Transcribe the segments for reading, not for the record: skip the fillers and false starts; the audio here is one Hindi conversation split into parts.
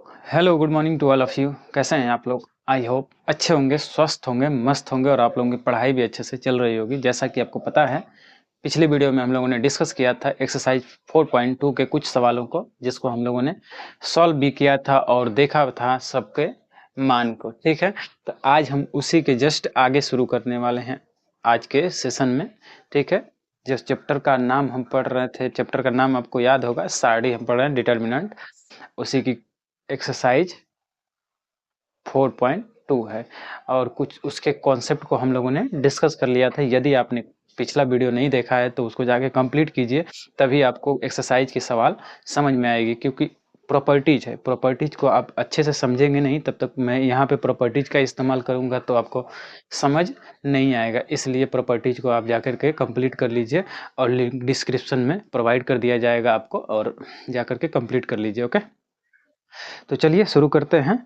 Hello good morning to all of you. कैसे हैं आप लोग? आई होप अच्छे होंगे, स्वस्थ होंगे, मस्त होंगे और आप लोगों की पढ़ाई भी अच्छे से चल रही होगी। जैसा कि आपको पता है, पिछली वीडियो में हम लोगों ने डिस्कस किया था एक्सरसाइज 4.2 के कुछ सवालों को, जिसको हम लोगों ने सॉल्व भी किया था और देखा था सबके मान को। ठीक है, तो आज हम उसी के जस्ट आगे शुरू करने वाले हैं आज के सेशन में। ठीक है, जिस चैप्टर का नाम हम पढ़ रहे थे, चैप्टर का नाम आपको याद होगा, सारणी हम पढ़ रहे हैं, डिटर्मिनेंट। उसी की एक्सरसाइज 4.2 है और कुछ उसके कॉन्सेप्ट को हम लोगों ने डिस्कस कर लिया था। यदि आपने पिछला वीडियो नहीं देखा है तो उसको जाके कंप्लीट कीजिए, तभी आपको एक्सरसाइज की सवाल समझ में आएगी। क्योंकि प्रॉपर्टीज है, प्रॉपर्टीज को आप अच्छे से समझेंगे नहीं तब तक मैं यहाँ पे प्रॉपर्टीज का इस्तेमाल करूँगा तो आपको समझ नहीं आएगा। इसलिए प्रॉपर्टीज को आप जाकर के कंप्लीट कर लीजिए और लिंक डिस्क्रिप्शन में प्रोवाइड कर दिया जाएगा आपको, और जाकर के कंप्लीट कर लीजिए। ओके, तो चलिए शुरू करते हैं।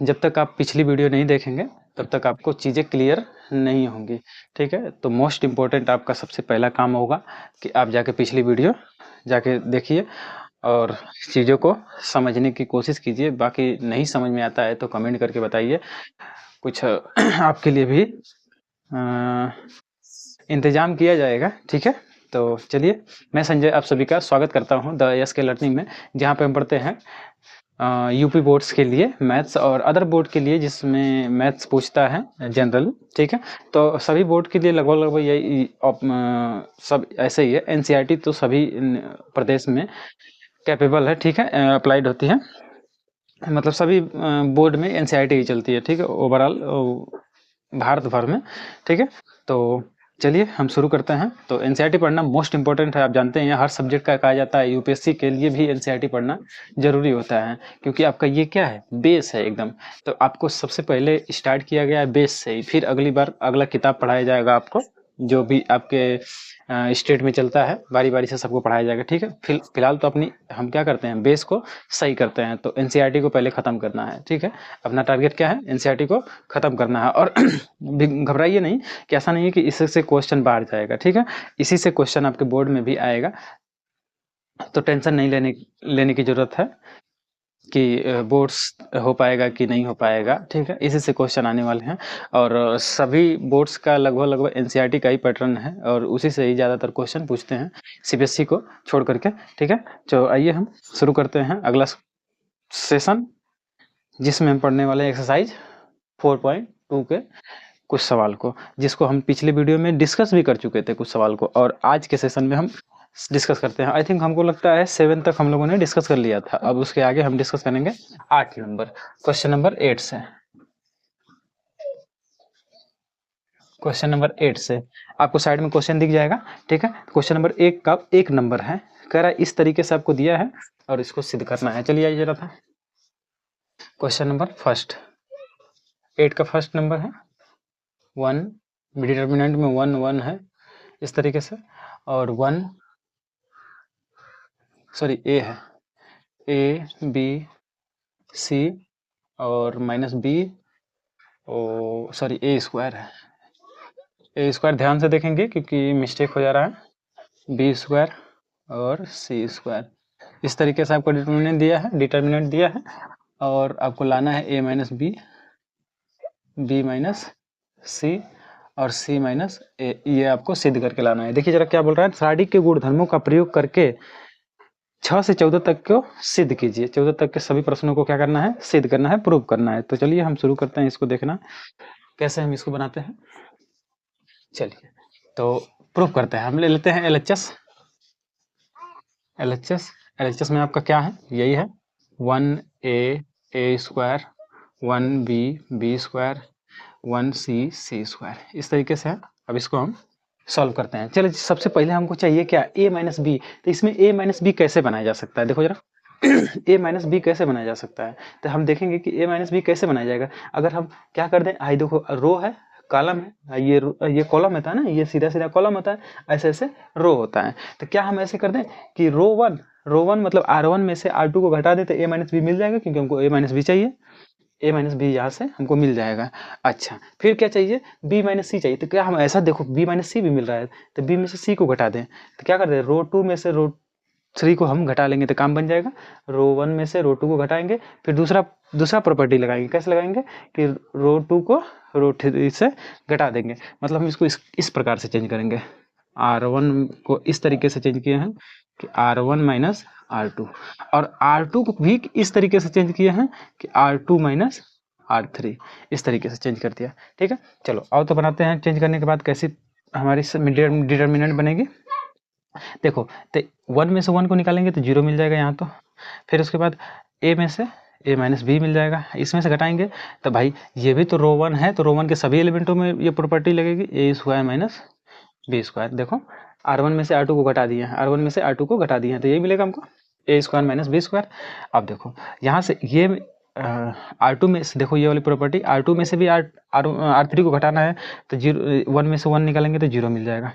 जब तक आप पिछली वीडियो नहीं देखेंगे तब तक आपको चीज़ें क्लियर नहीं होंगी। ठीक है, तो मोस्ट इम्पोर्टेंट आपका सबसे पहला काम होगा कि आप जाके पिछली वीडियो जाके देखिए और चीज़ों को समझने की कोशिश कीजिए। बाकी नहीं समझ में आता है तो कमेंट करके बताइए, कुछ आपके लिए भी इंतजाम किया जाएगा। ठीक है, तो चलिए, मैं संजय आप सभी का स्वागत करता हूं द एस के लर्निंग में, जहां पे हम पढ़ते हैं यूपी बोर्ड्स के लिए मैथ्स और अदर बोर्ड के लिए जिसमें मैथ्स पूछता है जनरल। ठीक है, तो सभी बोर्ड के लिए लगभग लगभग यही सब ऐसे ही है। एनसीईआरटी तो सभी प्रदेश में कैपेबल है। ठीक है, अप्लाइड होती है, मतलब सभी बोर्ड में एनसीईआरटी ही चलती है। ठीक है, ओवरऑल भारत भर में। ठीक है, तो चलिए हम शुरू करते हैं। तो एनसीईआरटी पढ़ना मोस्ट इंपॉर्टेंट है। आप जानते हैं हर सब्जेक्ट का कहा जाता है, यूपीएससी के लिए भी एनसीईआरटी पढ़ना जरूरी होता है, क्योंकि आपका ये क्या है, बेस है एकदम। तो आपको सबसे पहले स्टार्ट किया गया है बेस से ही, फिर अगली बार अगला किताब पढ़ाया जाएगा आपको, जो भी आपके स्टेट में चलता है, बारी बारी से सबको पढ़ाया जाएगा। ठीक है, फिलहाल तो अपनी हम क्या करते हैं, बेस को सही करते हैं। तो एनसीईआरटी को पहले खत्म करना है। ठीक है, अपना टारगेट क्या है, एनसीईआरटी को खत्म करना है। और घबराइए नहीं कि ऐसा नहीं है कि इससे क्वेश्चन बाहर जाएगा। ठीक है, इसी से क्वेश्चन आपके बोर्ड में भी आएगा, तो टेंशन नहीं लेने की जरूरत है कि बोर्ड्स हो पाएगा कि नहीं हो पाएगा। ठीक है, इसी से क्वेश्चन आने वाले हैं और सभी बोर्ड्स का लगभग एनसीईआरटी का ही पैटर्न है और उसी से ही ज़्यादातर क्वेश्चन पूछते हैं, सीबीएसई को छोड़ करके। ठीक है, तो आइए हम शुरू करते हैं अगला सेशन, जिसमें हम पढ़ने वाले हैं एक्सरसाइज 4.2 के कुछ सवाल को, जिसको हम पिछले वीडियो में डिस्कस भी कर चुके थे कुछ सवाल को, और आज के सेशन में हम डिस्कस करते हैं। आई थिंक हमको लगता है 7 तक हम लोगों ने डिस्कस कर लिया था। अब उसके आगे हम डिस्कस करेंगे 8 नंबर, क्वेश्चन नंबर 8 से। क्वेश्चन नंबर 8 से आपको साइड में क्वेश्चन दिख जाएगा। ठीक है, क्वेश्चन नंबर 1 का 1 नंबर है, कह रहा है इस तरीके से आपको दिया है और इसको सिद्ध करना है। चलिए आइए जरा था क्वेश्चन नंबर फर्स्ट, 8 का फर्स्ट नंबर है 1, डिटर्मिनेंट में 1 1 है इस तरीके से, और 1 सॉरी ए है, ए बी सी और माइनस बी, ओ सॉरी ए स्क्वायर है। ए स्क्वायर ध्यान से देखेंगे क्योंकि मिस्टेक हो जा रहा है। बी स्क्वायर और सी स्क्वायर, इस तरीके से आपको डिटर्मिनेंट दिया है और आपको लाना है A minus B, B minus C और सी माइनस ए, ये आपको सिद्ध करके लाना है। देखिए जरा क्या बोल रहा है, सारणी के गुणधर्मों का प्रयोग करके 6 से 14 तक को सिद्ध कीजिए। 14 तक के सभी प्रश्नों को क्या करना है, सिद्ध करना है, प्रूव करना है। तो चलिए हम शुरू करते हैं इसको देखना कैसे हम इसको बनाते हैं। चलिए तो प्रूव करते हैं। हम ले लेते हैं एलएचएस। एलएचएस में आपका क्या है, यही है 1a square, 1b square, 1c square, इस तरीके से है। अब इसको हम सॉल्व करते हैं। चलिए सबसे पहले हमको चाहिए क्या, a माइनस बी। तो इसमें a माइनस बी कैसे बनाया जा सकता है, देखो जरा a माइनस बी कैसे बनाया जा सकता है। तो हम देखेंगे कि a माइनस बी कैसे बनाया जाएगा। अगर हम क्या कर दें, आई देखो रो है, कॉलम है, ये कॉलम होता है ना, ये सीधा सीधा कॉलम होता है, ऐसे ऐसे रो होता है। तो क्या हम ऐसे कर दें कि रो वन मतलब R1 में से R2 को घटा दें तो a माइनस बी मिल जाएगा, क्योंकि हमको a माइनस बी चाहिए। a माइनस बी यहाँ से हमको मिल जाएगा। अच्छा, फिर क्या चाहिए, b माइनस सी चाहिए। तो क्या हम ऐसा देखो b माइनस सी भी मिल रहा है, तो b में से c को घटा दें। तो क्या कर दें, रो 2 में से रो 3 को हम घटा लेंगे तो काम बन जाएगा। रो 1 में से रो 2 को घटाएंगे, फिर दूसरा प्रॉपर्टी लगाएंगे। कैसे लगाएंगे कि रो 2 को रो 3 से घटा देंगे, मतलब हम इसको इस प्रकार से चेंज करेंगे। R1 को इस तरीके से चेंज किए हैं कि R1 माइनस R2, और R2 को भी इस तरीके से चेंज किए हैं कि R2 माइनस R3, इस तरीके से चेंज कर दिया। ठीक है, चलो आओ तो बनाते हैं। चेंज करने के बाद कैसी हमारी डिटर्मिनेंट बनेगी। देखो तो 1 में से 1 को निकालेंगे तो 0 मिल जाएगा यहाँ तो। फिर उसके बाद a में से a माइनस बी मिल जाएगा, इसमें से घटाएंगे तो भाई ये भी तो रो 1 है, तो रो 1 के सभी एलिमेंटों में ये प्रॉपर्टी लगेगी, ए स्क्वायर माइनस बी स्क्वायर। देखो R1 में से R2 को घटा दिए हैं, R1 में से R2 को घटा दिए हैं, तो यही मिलेगा हमको, ए स्क्वायर माइनस बी स्क्वायर। अब देखो यहाँ से ये R2 में से देखो ये वाली प्रॉपर्टी, R2 में से भी R3 को घटाना है तो 1 में से 1 निकालेंगे तो 0 मिल जाएगा।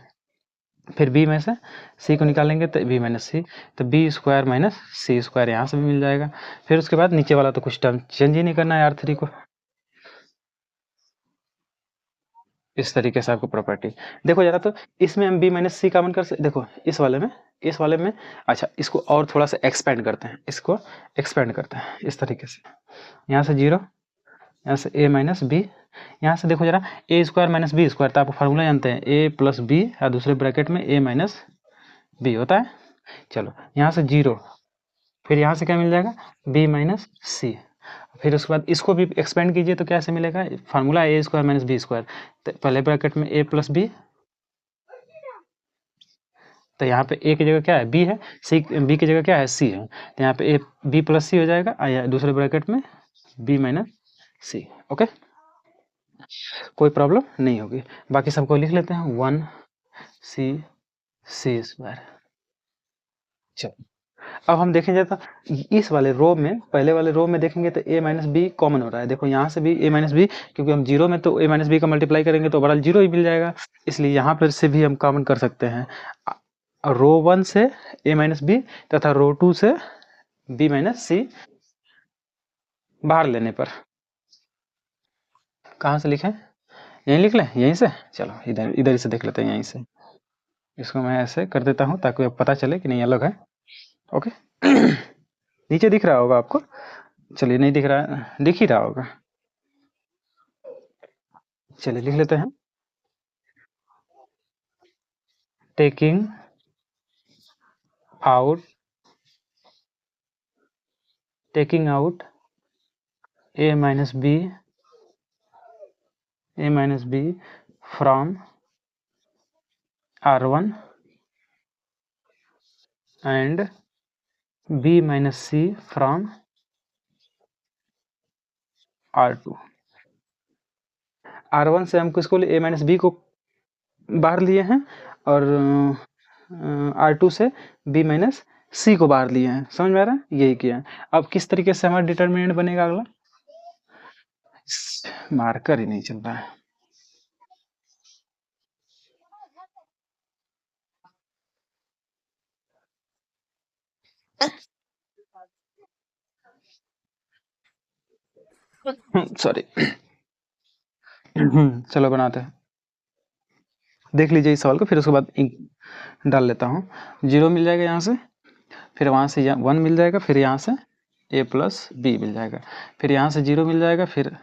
फिर b में से c को निकालेंगे तो b माइनस सी, तो बी स्क्वायर माइनस सी स्क्वायर यहाँ से भी मिल जाएगा। फिर उसके बाद नीचे वाला तो कुछ टर्म चेंज ही नहीं करना है R3 को। इस तरीके से आपको प्रॉपर्टी देखो जरा, तो इसमें हम b माइनस सी कॉमन कर सकते। देखो इस वाले में अच्छा इसको और थोड़ा सा एक्सपेंड करते हैं, इसको एक्सपेंड करते हैं इस तरीके से। यहाँ से 0, यहाँ से a माइनस बी, यहाँ से देखो जरा ए स्क्वायर माइनस बी स्क्वायर, तो आपको फार्मूला जानते हैं a प्लस बी या दूसरे ब्रैकेट में a माइनस बी होता है। चलो यहाँ से 0, फिर यहाँ से क्या मिल जाएगा b माइनस सी। फिर उसके बाद इसको भी एक्सपेंड कीजिए तो कैसे मिलेगा, फार्मूला ए स्क्वायर माइनस बी स्क्वायर, तो पहले ब्रैकेट में a प्लस बी, तो यहाँ पे a की जगह क्या है b है, c b की जगह क्या है c है, तो यहाँ पे a b प्लस सी हो जाएगा, या दूसरे ब्रैकेट में b माइनस सी। ओके, कोई प्रॉब्लम नहीं होगी। बाकी सबको लिख लेते हैं 1 सी स्क्वायर। चलो अब हम देखेंगे तो इस वाले रो में, पहले वाले रो में देखेंगे तो a माइनस बी कॉमन हो रहा है। देखो यहाँ से भी a माइनस बी, क्योंकि हम 0 में तो a माइनस बी का मल्टीप्लाई करेंगे तो ओवरऑल 0 ही मिल जाएगा, इसलिए यहाँ पर से भी हम कॉमन कर सकते हैं। रो 1 से a माइनस बी तथा रो 2 से b माइनस सी बाहर लेने पर। कहाँ से लिखें, यहीं लिख लें, यहीं से। चलो इधर से देख लेते हैं, यहीं से। इसको मैं ऐसे कर देता हूँ ताकि पता चले कि नहीं अलग है। ओके नीचे दिख रहा होगा आपको, चलिए नहीं दिख रहा है, दिख ही रहा होगा। चलिए लिख लेते हैं, taking out a minus B from R1 and b minus C from R2। R1 से हम किसको a माइनस बी को बाहर लिए हैं, और R2 से b माइनस सी को बाहर लिए हैं। समझ में आ रहा है, यही किया है। अब किस तरीके से हमारा डिटर्मिनेंट बनेगा अगला, मार्कर ही नहीं चल रहा है। सॉरी चलो बनाते हैं, देख लीजिए इस सवाल को, फिर उसके बाद इंक डाल लेता हूँ। 0 मिल जाएगा यहाँ से, फिर वहाँ से 1 मिल जाएगा, फिर यहाँ से a प्लस बी मिल जाएगा, फिर यहाँ से 0 मिल जाएगा, फिर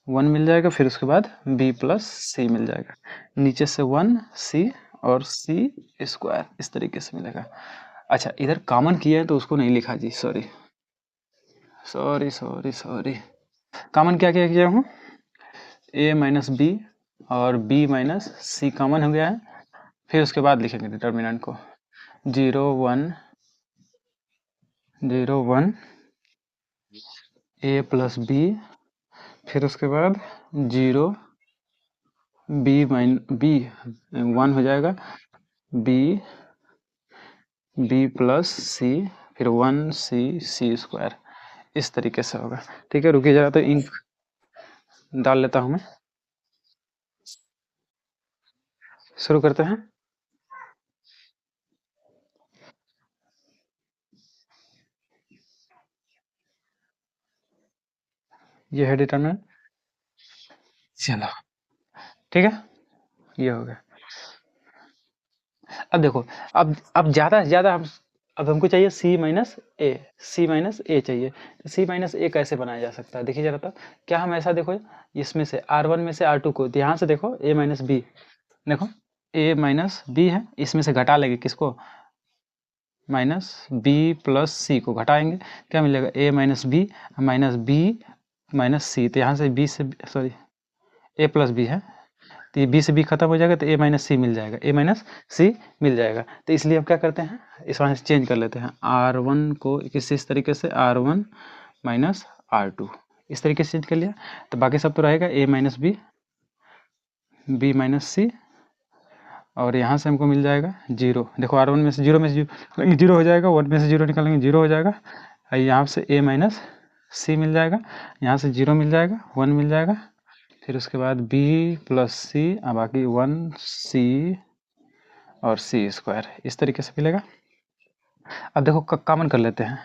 1 मिल जाएगा, फिर उसके बाद b प्लस सी मिल जाएगा, नीचे से 1 c और c स्क्वायर, इस तरीके से मिलेगा। अच्छा इधर कॉमन किया है तो उसको नहीं लिखा जी, sorry sorry sorry sorry. Common क्या क्या किया हूँ, a माइनस बी और b माइनस सी कॉमन हो गया है। फिर उसके बाद लिखेंगे डिटर्मिनेंट को 0 1 0 1 a प्लस बी, फिर उसके बाद 0 b 1 हो जाएगा, b प्लस सी, फिर 1 c स्क्वायर, इस तरीके से होगा। ठीक है, रुकिए जरा तो इंक डाल लेता हूँ मैं, शुरू करते हैं। ये है डिटर्मिनेंट, चलो ठीक है, ये हो गया। अब देखो, अब ज़्यादा से ज़्यादा हम अब हमको चाहिए सी माइनस ए, सी माइनस ए चाहिए। तो सी माइनस ए कैसे बनाया जा सकता है, देखिए जरा। तो क्या हम ऐसा देखो, इसमें से R1 में से R2 को, ध्यान से देखो, ए माइनस बी, देखो ए माइनस बी है, इसमें से घटा लेंगे किसको, माइनस बी प्लस सी को घटाएंगे, क्या मिलेगा, ए माइनस बी माइनस सी। तो यहाँ से बी से, सॉरी, ए प्लस बी है, तो ये बी से बी खत्म हो जाएगा, तो ए माइनस सी मिल जाएगा, ए माइनस सी मिल जाएगा। तो इसलिए हम क्या करते हैं, इस वहाँ से चेंज कर लेते हैं, R1 को इस तरीके से, R1 माइनस R2 इस तरीके से चेंज कर लिया। तो बाकी सब तो रहेगा, ए माइनस बी माइनस सी, और यहाँ से हमको मिल जाएगा 0। देखो R1 में से 0 में से 0 हो जाएगा, 1 में से 0 निकालेंगे 0 हो जाएगा, यहाँ से ए माइनस सी मिल जाएगा, यहाँ से 0 मिल जाएगा, 1 मिल जाएगा, फिर उसके बाद b प्लस सी, बाकी 1c और c स्क्वायर इस तरीके से मिलेगा। अब देखो कॉमन कर लेते हैं,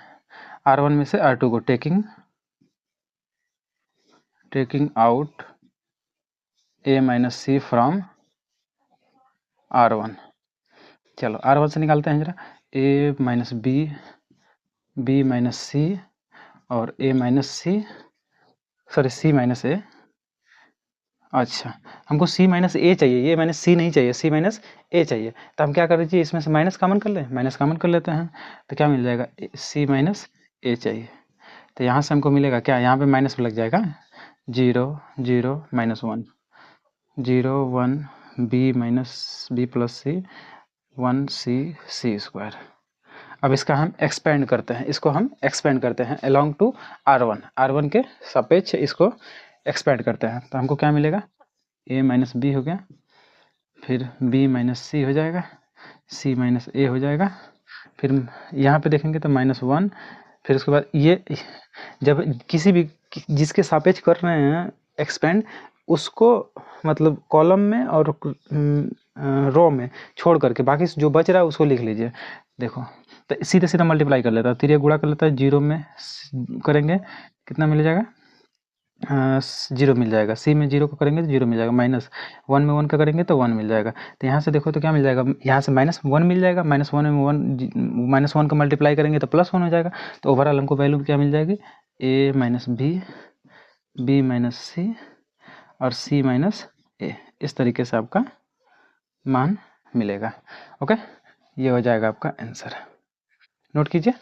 R1 में से R2 को taking out a minus C from R1। चलो R1 से निकालते हैं जरा, a minus B minus C और a minus C, sorry c minus A. अच्छा, हमको c माइनस ए चाहिए, ये माइनस सी नहीं चाहिए, c माइनस ए चाहिए। तो हम क्या कर दीजिए, इसमें से माइनस कॉमन कर लें, माइनस कॉमन कर लेते हैं, तो क्या मिल जाएगा, c माइनस ए चाहिए। तो यहाँ से हमको मिलेगा क्या, यहाँ पे माइनस लग जाएगा, 0 0 minus 1 0 1 B minus B plus C 1 C square. अब इसका हम एक्सपेंड करते हैं, इसको हम एक्सपेंड करते हैं अलोंग टू R1 के सापेक्ष इसको एक्सपेंड करते हैं। तो हमको क्या मिलेगा, a माइनस बी हो गया, फिर b माइनस सी हो जाएगा, c माइनस ए हो जाएगा, फिर यहाँ पे देखेंगे तो -1, फिर उसके बाद ये जब किसी भी जिसके सापेक्ष कर रहे हैं एक्सपेंड, उसको मतलब कॉलम में और रो में छोड़ करके बाकी जो बच रहा है उसको लिख लीजिए। देखो तो सीधे सीधा मल्टीप्लाई कर लेता है, तिरिया गुणा कर लेता है, 0 में करेंगे कितना मिल जाएगा, 0 मिल जाएगा, सी में 0 को करेंगे तो 0 मिल जाएगा, -1 में 1 का करेंगे तो 1 मिल जाएगा। तो यहाँ से देखो तो क्या मिल जाएगा, यहाँ से -1 मिल जाएगा, -1 में -1 का मल्टीप्लाई करेंगे तो +1 हो जाएगा। तो ओवरऑल हमको वैल्यू क्या मिल जाएगी, a minus B minus C और c माइनस ए, इस तरीके से आपका मान मिलेगा। ओके, ये हो जाएगा आपका आंसर, नोट कीजिए।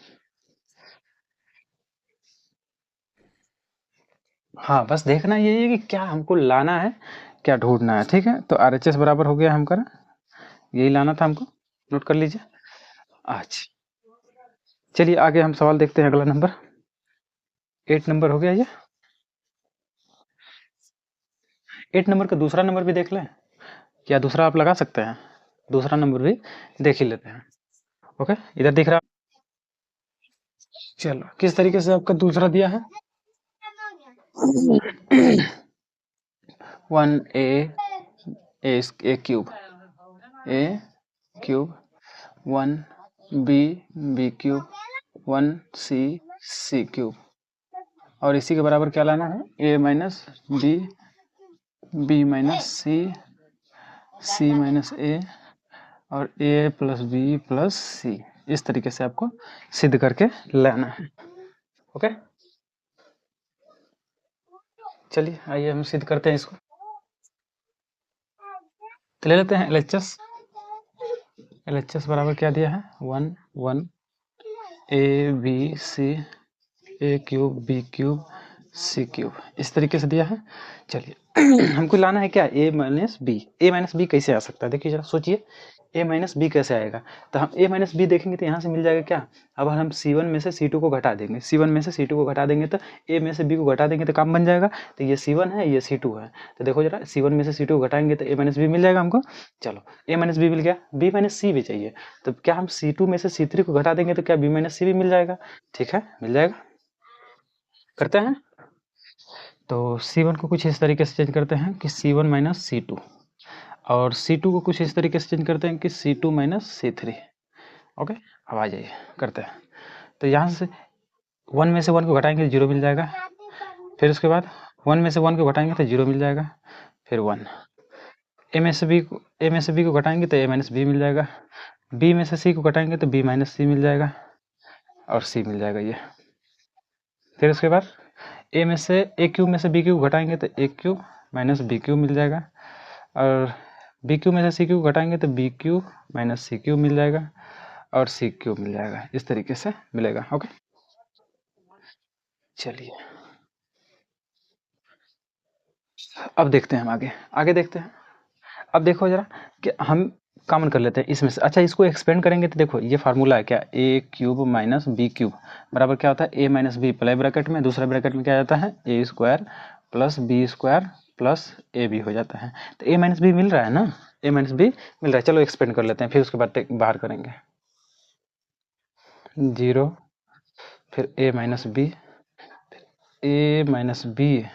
हाँ, बस देखना यही है कि क्या हमको लाना है, क्या ढूंढना है, ठीक है। तो RHS बराबर हो गया हमका, यही लाना था हमको, नोट कर लीजिए। अच्छा, चलिए आगे हम सवाल देखते हैं, अगला नंबर 8 नंबर हो गया ये। 8 नंबर का दूसरा नंबर भी देख लें, क्या दूसरा आप लगा सकते हैं, दूसरा नंबर भी देख ही लेते हैं। ओके, इधर दिख रहा, चलो किस तरीके से आपका दूसरा दिया है, 1a cube 1b cube 1c cube, और इसी के बराबर क्या लाना है, a minus B minus C minus A और a plus B plus C, इस तरीके से आपको सिद्ध करके लाना है। ओके, चलिए आइए हम सिद्ध करते हैं इसको। तो ले लेते हैं LHS बराबर क्या दिया है, 1 a b c a cube b cube c cube, इस तरीके से दिया है। चलिए हमको लाना है क्या, a माइनस बी कैसे आ सकता है, देखिए जरा सोचिए, a माइनस बी कैसे आएगा। तो हम a माइनस बी देखेंगे तो यहाँ से मिल जाएगा क्या, अब हम C1 में से C2 को घटा देंगे, C1 में से C2 को घटा देंगे तो a में से b को घटा देंगे तो काम बन जाएगा। तो ये C1 है, ये C2 है, तो देखो जरा C1 में से C2 को घटाएंगे तो a माइनस बी मिल जाएगा हमको। चलो a माइनस बी मिल गया, b माइनस सी भी चाहिए, तो क्या हम C2 में से C3 को घटा देंगे तो क्या b माइनस सी भी मिल जाएगा, ठीक है, मिल जाएगा। करते हैं, तो C1 को कुछ इस तरीके से चेंज करते हैं कि C1 माइनस C2, और C2 को कुछ इस तरीके से चेंज करते हैं कि C2 माइनस C3। ओके, अब आ जाइए करते हैं। तो यहाँ से 1 में से 1 को घटाएंगे तो 0 मिल जाएगा, फिर उसके बाद 1 में से 1 को घटाएंगे तो 0 मिल जाएगा, फिर 1, a में से b को घटाएंगे तो a माइनस बी मिल जाएगा, बी में से सी को घटाएंगे तो बी माइनस सी मिल जाएगा और सी मिल जाएगा ये। फिर उसके बाद ए में से ए क्यूब में से बी क्यूब घटाएंगे तो ए क्यूब माइनस बी क्यूब मिल जाएगा और बी क्यूब में से सी क्यूब घटाएंगे तो बी क्यूब माइनस सी क्यूब मिल जाएगा और सी क्यूब मिल जाएगा। इस तरीके से मिलेगा। ओके, चलिए अब देखते हैं हम आगे आगे देखते हैं। अब देखो जरा कि हम कॉमन कर लेते हैं इसमें से। अच्छा, इसको एक्सपेंड करेंगे तो देखो ये फार्मूला है क्या, A cube minus B cube बराबर क्या होता है, ए माइनस बी पहले ब्रैकेट में, दूसरा ब्रैकेट में क्या जाता है A square plus B square plus A B हो जाता है। तो ए माइनस बी मिल रहा है ना, ए माइनस बी मिल रहा है। चलो एक्सपेंड कर लेते हैं, फिर उसके बाद बाहर करेंगे। 0 फिर A minus B, A minus B,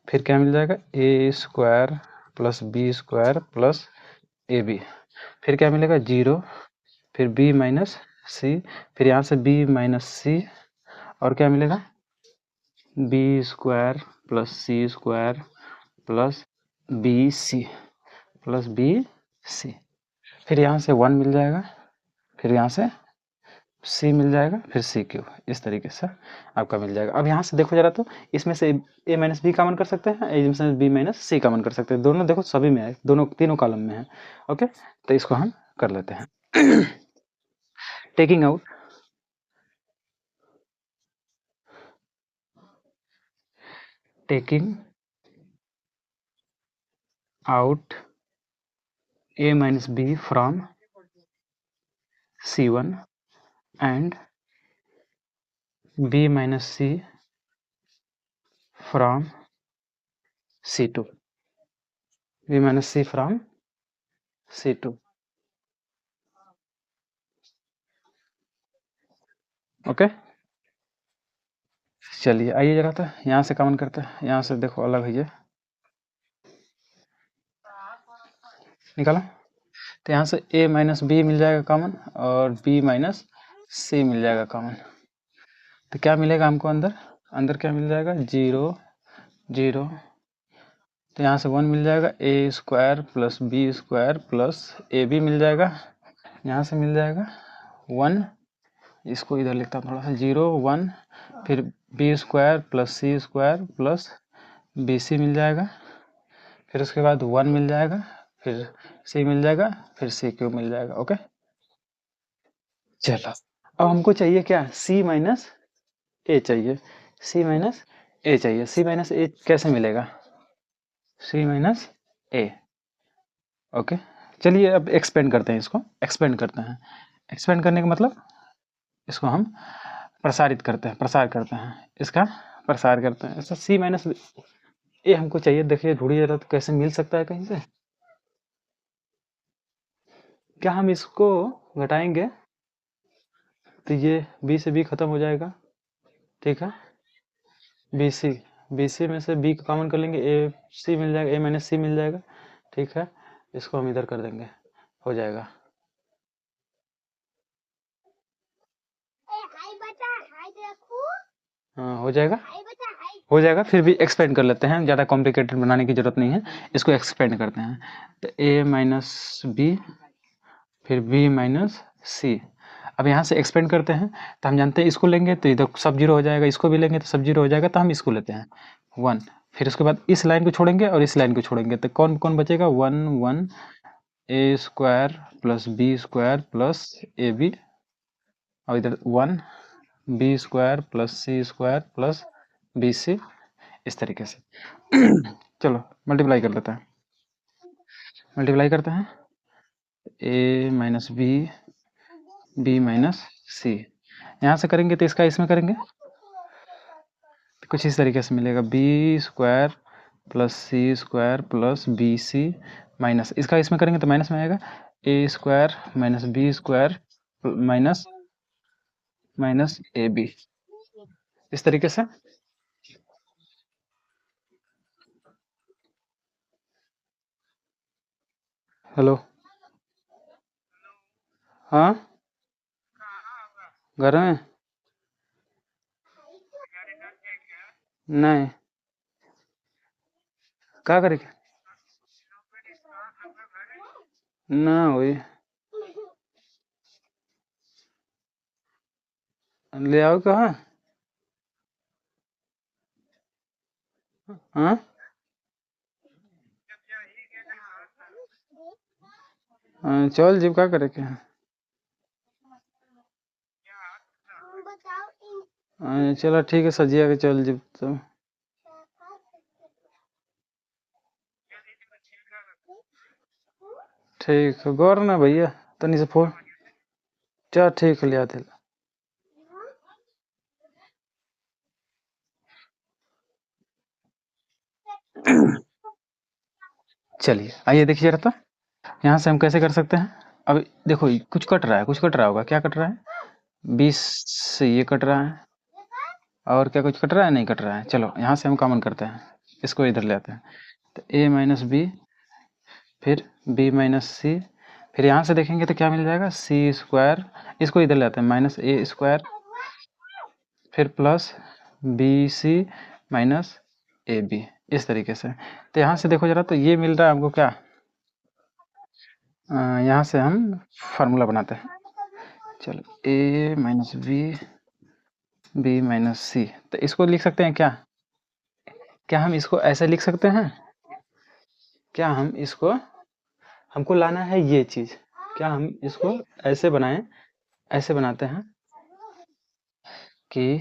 फिर क्या मिल जाएगा A square plus B square plus A B, फिर क्या मिलेगा 0, फिर बी माइनस सी, फिर यहाँ से बी माइनस सी और क्या मिलेगा B square plus C square plus B C plus B C, फिर यहाँ से 1 मिल जाएगा, फिर यहाँ से सी मिल जाएगा, फिर सी क्यूब। इस तरीके से आपका मिल जाएगा। अब यहाँ से देखो जरा, तो इसमें से ए माइनस बी कॉमन कर सकते हैं, ए से बी माइनस सी कॉमन कर सकते हैं। दोनों देखो सभी में है, दोनों तीनों कॉलम में है। ओके, तो इसको हम कर लेते हैं। Taking out taking out a minus b from C1 and b minus c from C2, b minus c from C2। Okay, चलिए आइए जरा, तो यहाँ से कॉमन करते हैं। यहाँ से देखो अलग है ये, निकाला तो यहाँ से a माइनस बी मिल जाएगा कॉमन और b माइनस सी मिल जाएगा कॉमन। तो क्या मिलेगा हमको अंदर, अंदर क्या मिल जाएगा 0 0, तो यहाँ से 1 मिल जाएगा A square plus B square plus A B मिल जाएगा। यहाँ से मिल जाएगा 1, इसको इधर लिखता हूँ थोड़ा सा, 0 1, फिर B square plus C square plus B सी मिल जाएगा, फिर उसके बाद 1 मिल जाएगा, फिर सी मिल जाएगा, फिर सी क्यूब मिल जाएगा। ओके, चलो अब हमको चाहिए क्या, सी माइनस ए चाहिए, सी माइनस ए चाहिए। सी माइनस ए कैसे मिलेगा, सी माइनस ए। ओके, चलिए अब एक्सपेंड करते हैं, इसको एक्सपेंड करते हैं। एक्सपेंड करने का मतलब इसको हम प्रसारित करते हैं, प्रसार करते हैं, इसका प्रसार करते हैं। ऐसा सी माइनस ए हमको चाहिए। देखिए ढूंढिए जरा, तो कैसे मिल सकता है कहीं से, क्या हम इसको घटाएंगे तो ये बी से बी खत्म हो जाएगा, ठीक है, बी सी, बी सी में से बी को कॉमन कर लेंगे, ए सी मिल जाएगा, ए माइनस सी मिल जाएगा, ठीक है, इसको हम इधर कर देंगे, हो जाएगा। हाँ हो जाएगा, हो जाएगा। फिर भी एक्सपेंड कर लेते हैं, ज़्यादा कॉम्प्लिकेटेड बनाने की जरूरत नहीं है, इसको एक्सपेंड करते हैं। तो ए माइनस बी फिर बी माइनस सी, अब यहाँ से एक्सपेंड करते हैं तो हम जानते हैं इसको लेंगे तो इधर सब जीरो हो जाएगा, इसको भी लेंगे तो सब जीरो हो जाएगा, तो हम इसको लेते हैं 1, फिर उसके बाद इस लाइन को छोड़ेंगे और इस लाइन को छोड़ेंगे, तो कौन कौन बचेगा 1 1, A square plus B square plus A B, और इधर 1 B square plus C square plus B C, इस तरीके से। चलो मल्टीप्लाई कर लेते हैं, मल्टीप्लाई करते हैं, ए माइनस बी माइनस सी, यहाँ से करेंगे तो इसका इसमें करेंगे तो कुछ इस तरीके से मिलेगा, B square plus C square plus B C minus, इसका इसमें करेंगे तो माइनस में आएगा, A square minus B square minus minus A B, इस तरीके से। हेलो, हाँ घर में, नहीं क्या करेंगे, ना वही ले आओ कहाँ? हाँ चल जीव का करे के? चलो ठीक है, सजिया के चल जीव तो। ठीक है, गौर ना भैया तनी से फोन। चल ठीक है, ले आते। चलिए आइए देखिए जरा तो, यहाँ से हम कैसे कर सकते हैं। अब देखो कुछ कट रहा है, कुछ कट रहा होगा, क्या कट रहा है? 20 से ये कट रहा है, और क्या कुछ कट रहा है? नहीं कट रहा है। चलो यहाँ से हम कॉमन करते हैं, इसको इधर ले आते हैं। तो a माइनस बी, फिर b माइनस सी, फिर यहाँ से देखेंगे तो क्या मिल जाएगा? सी स्क्वायर, इसको इधर ले आते हैं, माइनस ए स्क्वायर, फिर plus B C minus A B, इस तरीके से। तो यहाँ से देखो जरा तो, ये मिल रहा है हमको क्या? यहाँ से हम फार्मूला बनाते हैं। चलो a माइनस बी माइनस सी, तो इसको लिख सकते हैं क्या? क्या हम इसको ऐसे लिख सकते हैं? क्या हम इसको, हमको लाना है ये चीज़, क्या हम इसको ऐसे बनाएं? ऐसे बनाते हैं कि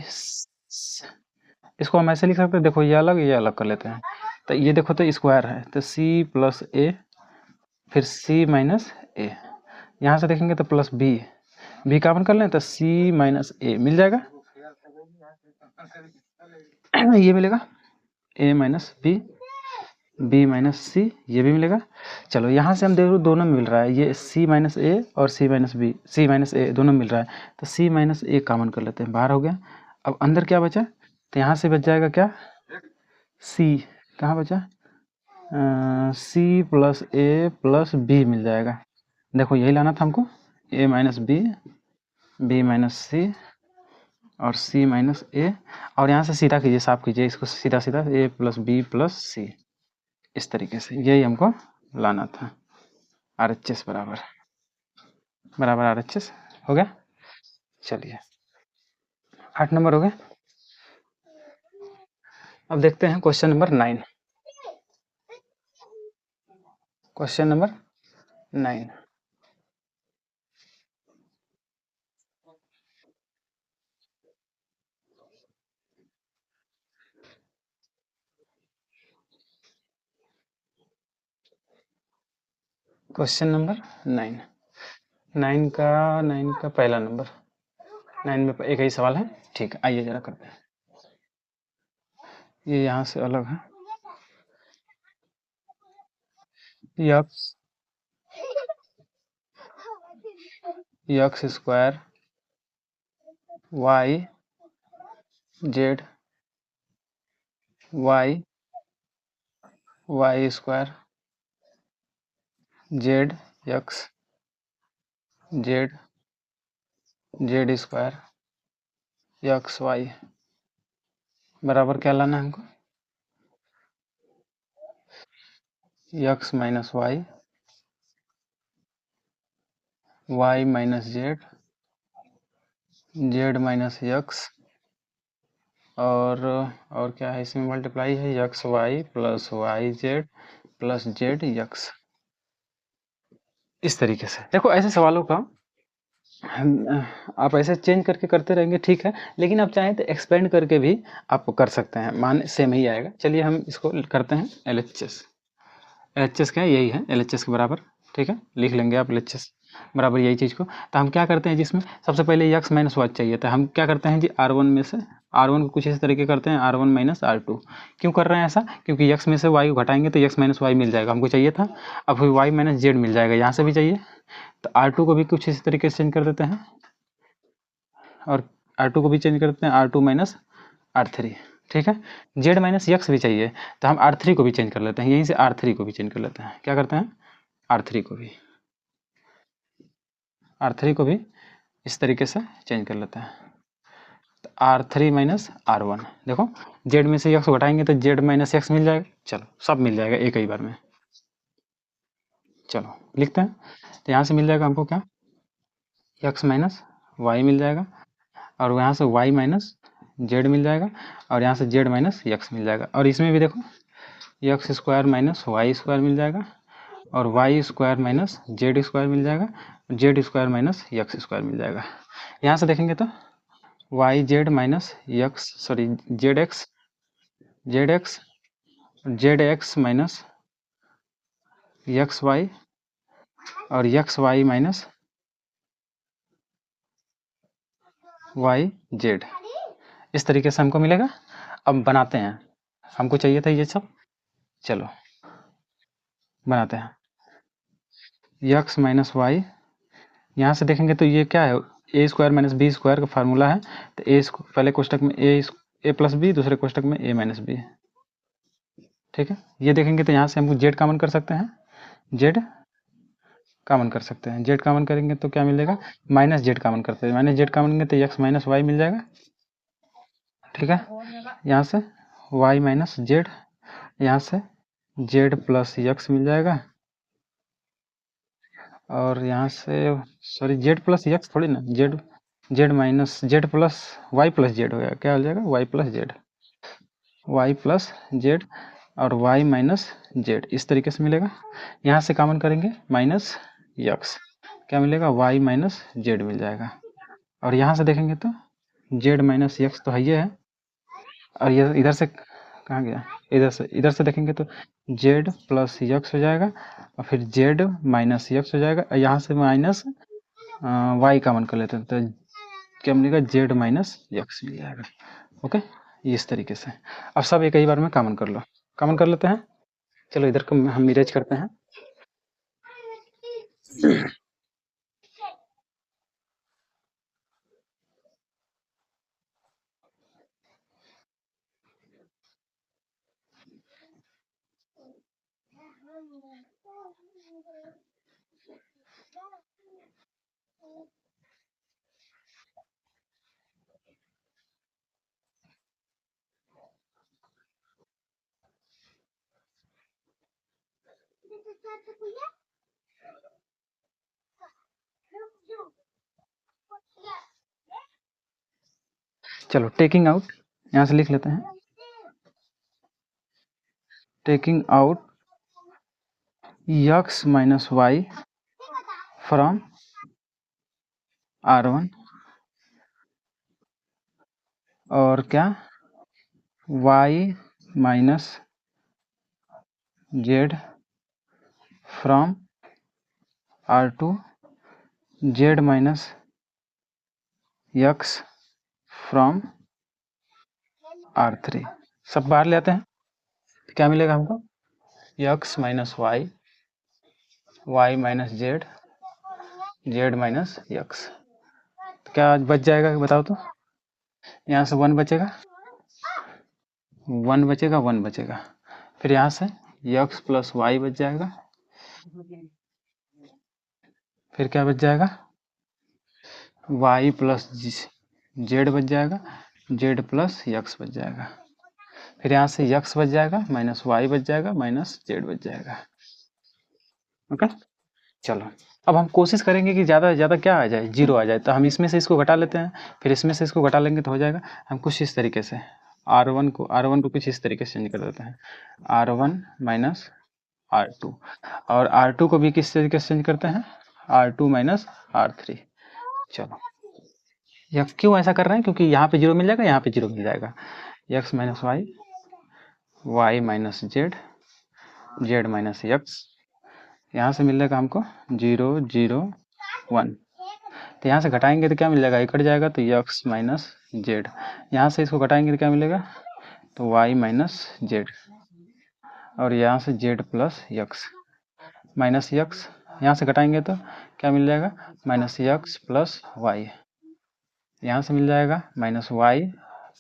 इसको हम ऐसे लिख सकते हैं। देखो ये अलग कर लेते हैं। तो ये देखो तो स्क्वायर है, तो c प्लस ए, फिर c माइनस ए, यहाँ से देखेंगे तो प्लस बी कॉमन कर लें तो c माइनस ए मिल जाएगा। ये मिलेगा a माइनस बी माइनस सी, ये भी मिलेगा। चलो यहाँ से हम देखो दोनों में मिल रहा है, ये c माइनस ए और c माइनस ए दोनों मिल रहा है, तो c माइनस ए कॉमन कर लेते हैं, बाहर हो गया। अब अंदर क्या बचा? तो यहाँ से बच जाएगा क्या? c, कहाँ बचा? c प्लस ए प्लस बी मिल जाएगा। देखो यही लाना था हमको, a minus B minus C और c माइनस ए, और यहाँ से सीधा कीजिए, साफ कीजिए इसको, सीधा सीधा a plus B plus C, इस तरीके से यही हमको लाना था। RHS बराबर बराबर RHS हो गया। चलिए 8 नंबर हो गया। अब देखते हैं question number 9। Question number 9, question number 9, 9 का पहला नंबर। 9 में एक ही सवाल है, ठीक है आइए जरा करते हैं। ये यहाँ से अलग है, X square Y Z Y square Z x Z square X Y बराबर क्या लाना है हमको? X minus Y minus Z minus X, और क्या है इसमें? मल्टीप्लाई है X Y plus Y Z plus Z X. इस तरीके से देखो, ऐसे सवालों का आप ऐसे चेंज करके करते रहेंगे, ठीक है, लेकिन आप चाहें तो एक्सपेंड करके भी आप कर सकते हैं, मान सेम ही आएगा। चलिए हम इसको करते हैं LHS क्या है? यही है LHS के बराबर, ठीक है, लिख लेंगे आप LHS बराबर यही चीज़ को। तो हम क्या करते हैं, जिसमें सबसे पहले यक्स माइनस वाई चाहिए था, हम क्या करते हैं जी, R1 में से R1 को कुछ इस तरीके करते हैं, R1 माइनस R2। क्यों कर रहे हैं ऐसा? क्योंकि यक्स में से वाई को घटाएंगे तो यक्स माइनस वाई मिल जाएगा, हमको चाहिए था। अब फिर वाई माइनस जेड मिल जाएगा, यहाँ से भी चाहिए, तो R2 को भी कुछ इस तरीके से चेंज कर देते हैं, और R2 को भी चेंज करते हैं R2 माइनस R3, ठीक है। जेड माइनस यक्स भी चाहिए, तो हम R3 को भी चेंज कर लेते हैं, यहीं से R3 को भी चेंज कर लेते हैं। क्या करते हैं? R3 को भी इस तरीके से चेंज कर लेते हैं। तो R3 माइनस R1, देखो जेड में से यक्स घटाएंगे तो जेड माइनस यक्स मिल जाएगा। चलो सब मिल जाएगा एक ही बार में। चलो लिखते हैं, तो यहाँ से मिल जाएगा हमको क्या? यक्स माइनस वाई मिल जाएगा। और यहाँ से y माइनस जेड मिल जाएगा और यहाँ से z माइनस यक्स मिल जाएगा। और इसमें भी देखो X square minus Y square मिल जाएगा और Y square minus Z square मिल जाएगा, Z square minus X square मिल जाएगा। यहाँ से देखेंगे तो Y Z minus X sorry Z X minus x Y और X Y minus Y Z, इस तरीके से हमको मिलेगा। अब बनाते हैं, हमको चाहिए था ये सब, चलो बनाते हैं। यक्स माइनस वाई, यहाँ से देखेंगे तो ये क्या है, A square minus B square का फार्मूला है। तो पहले कोष्टक में ए प्लस बी, दूसरे कोष्टक में ए माइनस बी, ठीक है। ये देखेंगे तो यहाँ से हमको जेड कॉमन कर सकते हैं, जेड कॉमन कर सकते हैं। जेड कॉमन करेंगे तो क्या मिलेगा, माइनस जेड कॉमन करते हैं, माइनस जेड कॉमन करेंगे तो एक्स माइनस वाई मिल जाएगा, ठीक है। यहाँ से वाई माइनस जेड, यहाँ से जेड प्लस एक्स मिल जाएगा और यहाँ से सॉरी जेड प्लस एक्स थोड़ी ना, Z minus Z plus Y plus Z हो जाएगा, क्या हो जाएगा Y plus Z, Y plus Z और वाई माइनस जेड, इस तरीके से मिलेगा। यहाँ से कॉमन करेंगे माइनस यक्स, क्या मिलेगा वाई माइनस जेड मिल जाएगा। और यहाँ से देखेंगे तो जेड माइनस यक्स तो है ये है, और ये इधर से कहाँ गया, इधर से देखेंगे तो जेड प्लस यक्स हो जाएगा और फिर जेड माइनस यक्स हो जाएगा। यहाँ से माइनस वाई कॉमन कर लेते हैं तो क्या मिलेगा जेड माइनस यक्स मिल जाएगा, ओके। इस तरीके से अब सब एक ही बार में कॉमन कर लो, कॉमन कर लेते हैं। चलो इधर को हम इरेज करते हैं। चलो टेकिंग आउट यहाँ से लिख लेते हैं, taking out X minus Y from R1 और क्या y minus Z from R2, Z minus X from R3, सब बाहर ले आते हैं तो क्या मिलेगा हमको, X minus Y minus Z, Z minus X, क्या बच जाएगा बताओ तो, यहाँ से 1 बचेगा, 1 बचेगा, 1 बचेगा, फिर यहाँ से यक्स प्लस वाई बच जाएगा, फिर क्या बच जाएगा वाई प्लस जेड बच जाएगा, जेड प्लस यक्स बच जाएगा, फिर यहाँ से यक्स बच जाएगा माइनस वाई बच जाएगा माइनस जेड बच जाएगा, ओके। चलो अब हम कोशिश करेंगे कि ज़्यादा से ज़्यादा क्या आ जाए, जीरो आ जाए, तो हम इसमें से इसको घटा लेते हैं, फिर इसमें से इसको घटा लेंगे तो हो जाएगा। हम कुछ इस तरीके से R1 को कुछ इस तरीके से चेंज कर देते हैं, R1 माइनस R2 और R2 को भी किस तरीके से चेंज करते हैं, R2 माइनस R3। चलो यह क्यों ऐसा कर रहे हैं, क्योंकि यहाँ पे जीरो मिल जाएगा, यहाँ पे जीरो मिल जाएगा, x minus Y minus Z, Z minus x, यहाँ से मिल जाएगा हमको 0 0 1, तो यहाँ से घटाएंगे तो क्या मिल जाएगा, कट जाएगा तो एक्स माइनस जेड, यहाँ से इसको घटाएंगे तो क्या मिलेगा, तो वाई माइनस जेड और यहाँ से Z plus x minus x, यहाँ से घटाएंगे तो क्या मिल जाएगा, माइनस एक्स प्लस वाई, यहाँ से मिल जाएगा माइनस वाई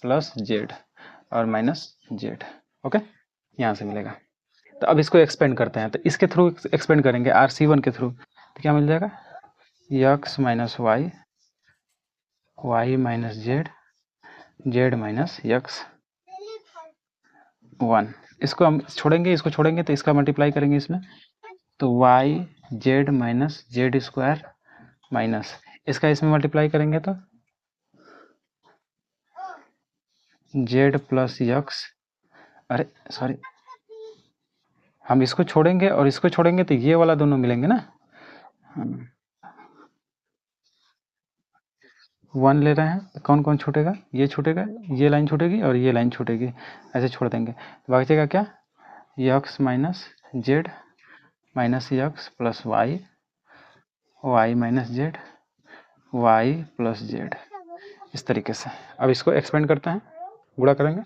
प्लस जेड और माइनस जेड, ओके, यहाँ से मिलेगा। तो अब इसको एक्सपेंड करते हैं, तो इसके थ्रू एक्सपेंड करेंगे RC1 के थ्रू, तो क्या मिल जाएगा, x minus Y minus Z, Z minus x 1, इसको हम छोड़ेंगे, इसको छोड़ेंगे तो इसका मल्टीप्लाई करेंगे इसमें, तो Y Z minus Z square minus इसका इसमें मल्टीप्लाई करेंगे तो जेड प्लस यक्स, अरे सॉरी, हम इसको छोड़ेंगे और इसको छोड़ेंगे तो ये वाला दोनों मिलेंगे ना। 1 ले रहे हैं तो कौन कौन छूटेगा, ये छूटेगा, ये लाइन छूटेगी और ये लाइन छूटेगी, ऐसे छोड़ देंगे। बचेगा क्या, x minus Z minus x plus y, y minus z, Y plus z, इस तरीके से। अब इसको एक्सपेंड करते हैं, गुणा करेंगे,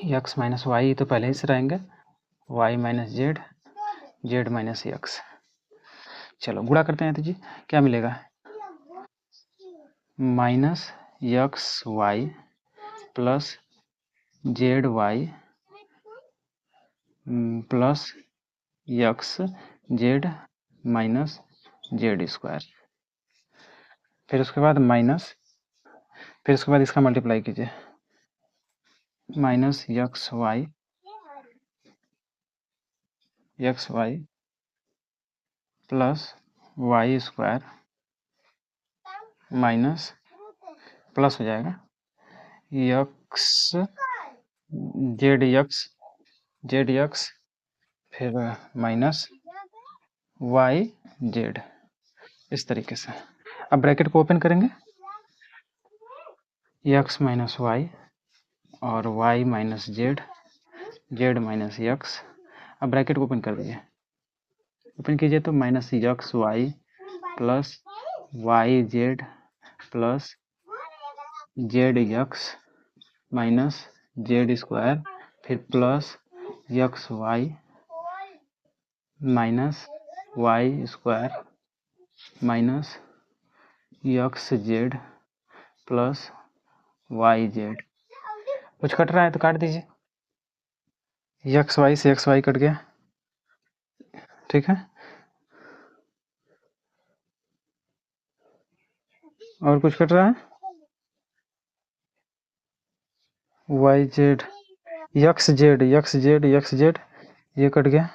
यक्स माइनस वाई तो पहले ही से रहेंगे, y minus Z, Z minus x. चलो गुणा करते हैं तो जी क्या मिलेगा, minus x Y plus Z Y plus x z minus Z square, फिर उसके बाद माइनस, फिर उसके बाद इसका मल्टीप्लाई कीजिए, minus x Y plus Y square minus, plus हो जाएगा यक्स जेड यक्स फिर माइनस वाई जेड, इस तरीके से। अब ब्रैकेट को ओपन करेंगे, यक्स माइनस वाई और Y minus Z, Z minus X. अब ब्रैकेट को ओपन कर दीजिए, ओपन कीजिए तो minus x Y plus Y Z plus Z X minus Z square, फिर plus X Y minus Y square minus X Z plus Y z. कुछ कट रहा है तो काट दीजिए, यक्स वाई से एक्स वाई कट गया, ठीक है। और कुछ कट रहा है, y z, x Z x Z x z, ये कट गया,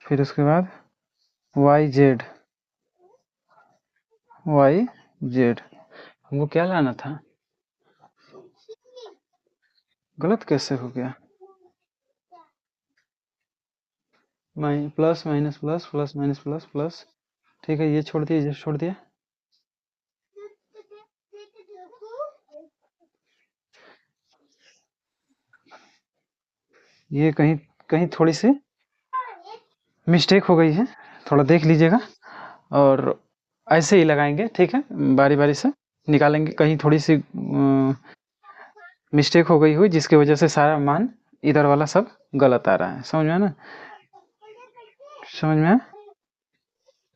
फिर उसके बाद वाई जेड हमको क्या लाना था, गलत कैसे हो गया, plus minus plus plus minus plus plus, ठीक है, ये छोड़ दिया, ये छोड़ दिया, ये कहीं कहीं थोड़ी सी मिस्टेक हो गई है, थोड़ा देख लीजिएगा, और ऐसे ही लगाएंगे, ठीक है, बारी बारी से निकालेंगे, कहीं थोड़ी सी मिस्टेक हो गई हुई जिसकी वजह से सारा मान इधर वाला सब गलत आ रहा है, समझ में ना, समझ में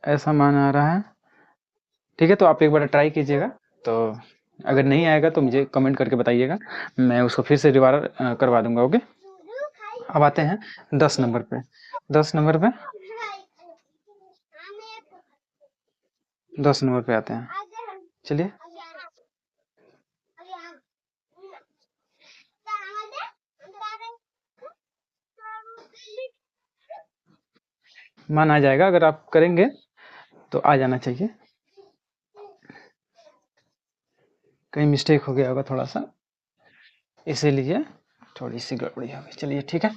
ऐसा मान आ रहा है, ठीक है। तो आप एक बार ट्राई कीजिएगा, तो अगर नहीं आएगा तो मुझे कमेंट करके बताइएगा, मैं उसको फिर से रिवार करवा दूंगा, ओके। अब आते हैं 10 नंबर पे, 10 नंबर पे 10 नंबर पे आते हैं, चलिए। मान आ जाएगा, अगर आप करेंगे तो आ जाना चाहिए, कहीं मिस्टेक हो गया होगा थोड़ा सा, इसीलिए थोड़ी सी गड़बड़ी हो गई, चलिए ठीक है।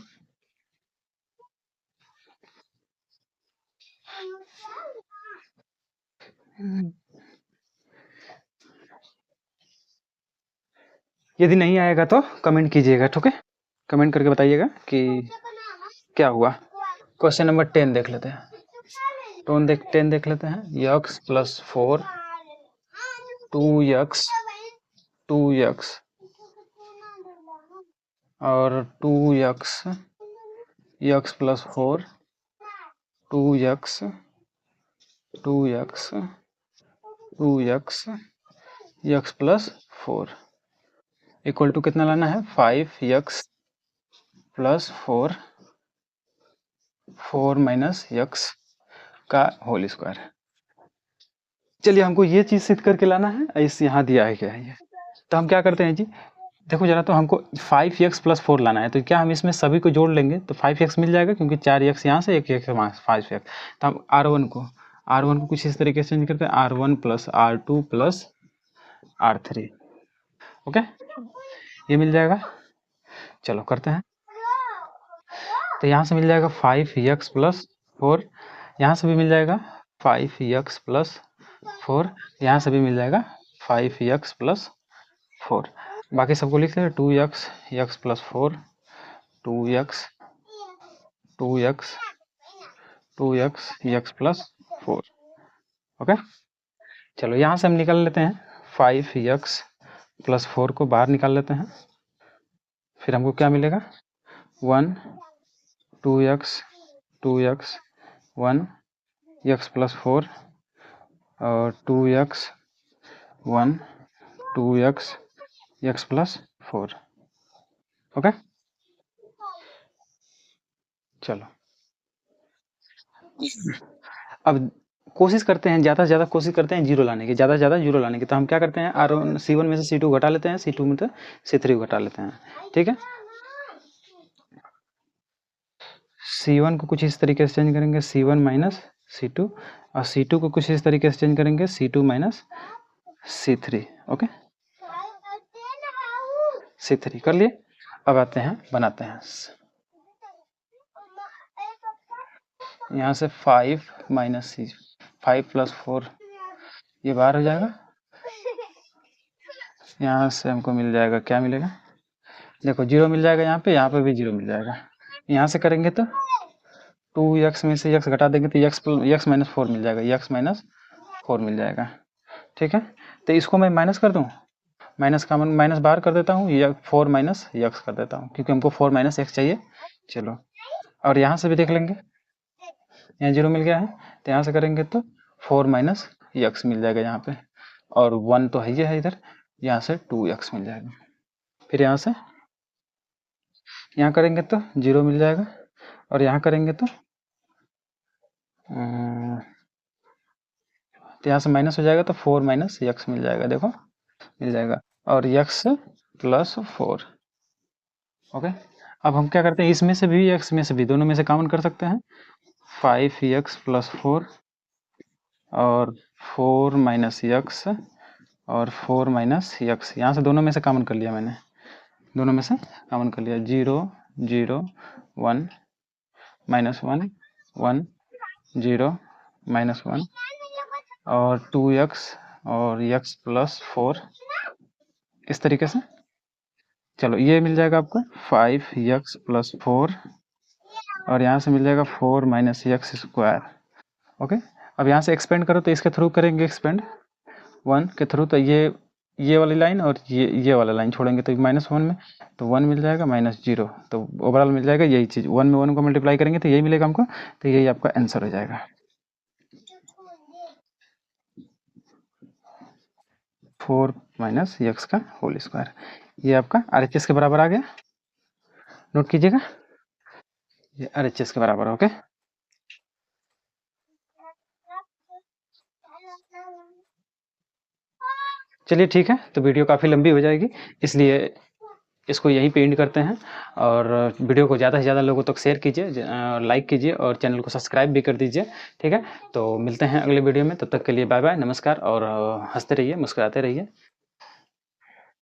यदि नहीं आएगा तो कमेंट कीजिएगा, ठीक है, कमेंट करके बताइएगा कि क्या हुआ। क्वेश्चन नंबर 10 देख लेते हैं, 10 देख लेते हैं, यक्स प्लस 4 2x और 2x plus 4 2x 2x 2x x plus 4 equal to कितना लाना है, 5x प्लस 4 माइनस x का होल स्क्वायर। चलिए, हमको ये चीज सिद्ध करके लाना है, इस यहाँ दिया है क्या है ये, तो हम क्या करते हैं जी, देखो जरा, तो हमको 5x प्लस 4 लाना है, तो क्या हम इसमें सभी को जोड़ लेंगे तो 5x मिल जाएगा, क्योंकि 4x यहाँ से, एक x वहाँ से 5x, तो हम R1 को कुछ इस तरीके से चेंज करते हैं, R1 plus R2 plus R3। Okay, ये मिल जाएगा। चलो करते हैं। तो यहाँ से मिल जाएगा 5x प्लस 4, यहाँ से भी मिल जाएगा 5x प्लस 4, यहाँ से भी मिल जाएगा 5x प्लस 4। बाकी सबको लिखते हैं 2x x plus 4, 2x 2x 2x x plus 4। Okay, चलो यहाँ से हम निकाल लेते हैं 5x प्लस 4 को बाहर निकाल लेते हैं। फिर हमको क्या मिलेगा 1 2x 2x 1 x प्लस 4 और 2x 1 2x x plus 4। Okay, चलो अब कोशिश करते हैं, ज़्यादा से ज़्यादा कोशिश करते हैं जीरो लाने की, ज़्यादा से ज़्यादा जीरो लाने की। तो हम क्या करते हैं C1 में से C2 घटा लेते हैं, C2 में से C3 घटा लेते हैं। ठीक है, C1 को कुछ इस तरीके से चेंज करेंगे C1 माइनस C2 और C2 को कुछ इस तरीके से चेंज करेंगे C2 minus C3। Okay, C3 कर लिए। अब आते हैं बनाते हैं, यहाँ से 5 माइनस 5 प्लस 4 ये बाहर हो जाएगा। यहाँ से हमको मिल जाएगा, क्या मिलेगा देखो 0 मिल जाएगा, यहाँ पे भी 0 मिल जाएगा। यहाँ से करेंगे तो 2x में से x घटा देंगे तो x माइनस 4 मिल जाएगा, x माइनस 4 मिल जाएगा। ठीक है, तो इसको मैं माइनस कर दूँ, माइनस का माइनस बाहर कर देता हूँ, ये 4 माइनस x कर देता हूँ क्योंकि हमको 4 माइनस x चाहिए। चलो, और यहाँ से भी देख लेंगे, यहाँ 0 मिल गया है तो यहाँ से करेंगे तो 4 माइनस x मिल जाएगा यहाँ पे, और 1 तो है ही है इधर, यहाँ से 2x मिल जाएगा। फिर यहाँ से यहाँ करेंगे तो 0 मिल जाएगा, और यहाँ करेंगे तो यहाँ से माइनस हो जाएगा तो 4 माइनस x मिल जाएगा, देखो मिल जाएगा, और x प्लस 4। ओके, अब हम क्या करते हैं, इसमें से भी x में से भी, दोनों में से कॉमन कर सकते हैं, 5x प्लस 4 और 4 माइनस x और 4 माइनस x, यहाँ से दोनों में से कॉमन कर लिया मैंने, दोनों में से कॉमन कर लिया, 0 0 1 माइनस 1 1 0 माइनस 1 और 2x और x प्लस 4 इस तरीके से। चलो ये मिल जाएगा आपको 5x प्लस 4 और यहाँ से मिल जाएगा 4 माइनस x स्क्वायर। ओके, अब यहाँ से एक्सपेंड करो तो इसके थ्रू करेंगे एक्सपेंड 1 के थ्रू, तो ये वाली लाइन और ये वाला लाइन छोड़ेंगे तो -1 में तो 1 मिल जाएगा -0, तो ओवरऑल मिल जाएगा यही चीज़, 1 में 1 को मल्टीप्लाई करेंगे तो यही मिलेगा हमको, तो यही आपका आंसर हो जाएगा 4 माइनस x का होल स्क्वायर। ये आपका RHS के बराबर आ गया, नोट कीजिएगा, ये RHS के बराबर। ओके, चलिए ठीक है, तो वीडियो काफ़ी लंबी हो जाएगी, इसलिए इसको यहीं पे एंड करते हैं, और वीडियो को ज़्यादा से ज़्यादा लोगों तक शेयर कीजिए, लाइक कीजिए और चैनल को सब्सक्राइब भी कर दीजिए। ठीक है, तो मिलते हैं अगले वीडियो में, तब तक के लिए बाय बाय, नमस्कार, और हंसते रहिए, मुस्कुराते रहिए।